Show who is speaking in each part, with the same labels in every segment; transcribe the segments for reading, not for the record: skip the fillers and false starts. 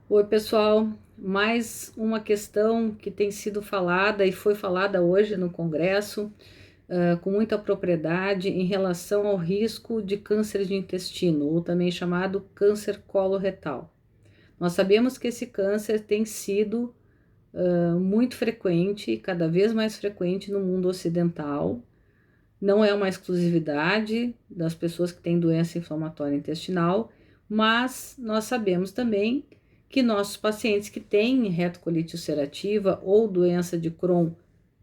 Speaker 1: Oi, pessoal. Mais uma questão que tem sido falada e foi falada hoje no Congresso, com muita propriedade, em relação ao risco de câncer de intestino, ou também chamado câncer coloretal. Nós sabemos que esse câncer tem sido muito frequente, cada vez mais frequente no mundo ocidental. Não é uma exclusividade das pessoas que têm doença inflamatória intestinal, mas nós sabemos também que nossos pacientes que têm retocolite ulcerativa ou doença de Crohn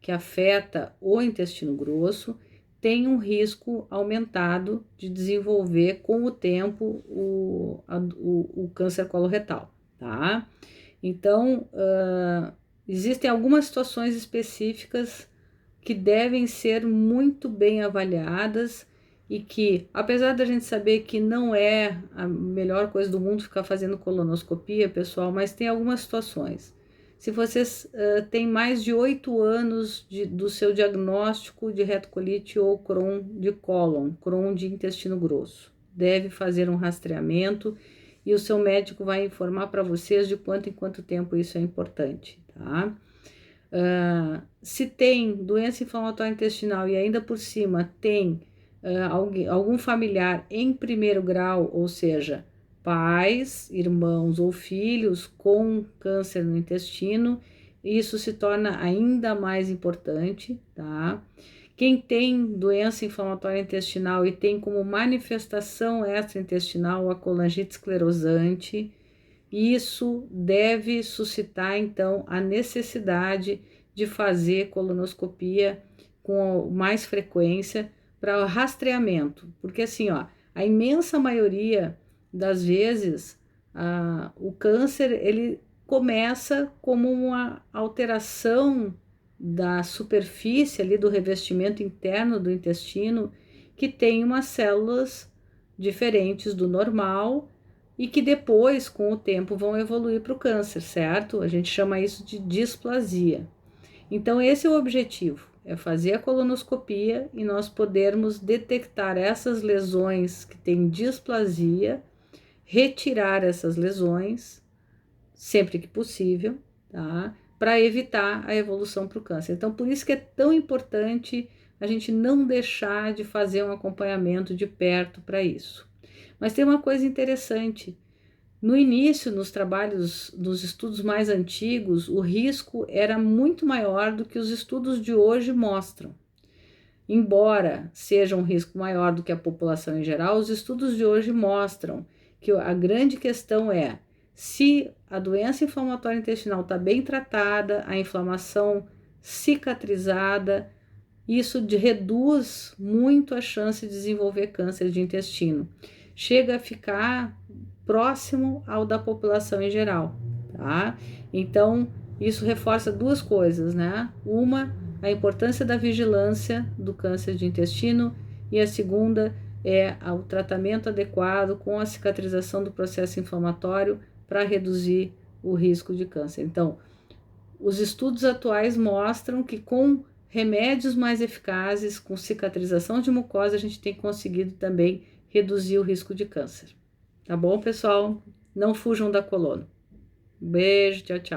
Speaker 1: que afeta o intestino grosso têm um risco aumentado de desenvolver com o tempo o câncer coloretal, tá? Então, existem algumas situações específicas que devem ser muito bem avaliadas e que, apesar da gente saber que não é a melhor coisa do mundo ficar fazendo colonoscopia, pessoal, mas tem algumas situações. Se vocês têm mais de 8 anos do seu diagnóstico de retocolite ou Crohn de cólon, Crohn de intestino grosso, deve fazer um rastreamento e o seu médico vai informar para vocês de quanto em quanto tempo isso é importante, tá? Se tem doença inflamatória intestinal e ainda por cima tem algum familiar em primeiro grau, ou seja, pais, irmãos ou filhos com câncer no intestino, isso se torna ainda mais importante, tá? Quem tem doença inflamatória intestinal e tem como manifestação extraintestinal a colangite esclerosante, isso deve suscitar, então, a necessidade de fazer colonoscopia com mais frequência para rastreamento, porque assim, ó, a imensa maioria das vezes, o câncer, ele começa como uma alteração da superfície ali do revestimento interno do intestino, que tem umas células diferentes do normal, e que depois, com o tempo, vão evoluir para o câncer, certo? A gente chama isso de displasia. Então, esse é o objetivo, é fazer a colonoscopia e nós podermos detectar essas lesões que têm displasia, retirar essas lesões, sempre que possível, tá? Para evitar a evolução para o câncer. Então, por isso que é tão importante a gente não deixar de fazer um acompanhamento de perto para isso. Mas tem uma coisa interessante. No início, nos trabalhos, nos estudos mais antigos, o risco era muito maior do que os estudos de hoje mostram. Embora seja um risco maior do que a população em geral, os estudos de hoje mostram que a grande questão é se a doença inflamatória intestinal está bem tratada, a inflamação cicatrizada, isso reduz muito a chance de desenvolver câncer de intestino. Chega a ficar próximo ao da população em geral, tá? Então, isso reforça duas coisas, né? Uma, a importância da vigilância do câncer de intestino, e a segunda é o tratamento adequado com a cicatrização do processo inflamatório para reduzir o risco de câncer. Então, os estudos atuais mostram que com remédios mais eficazes, com cicatrização de mucosa, a gente tem conseguido também reduzir o risco de câncer. Tá bom, pessoal? Não fujam da coluna. Beijo, tchau, tchau.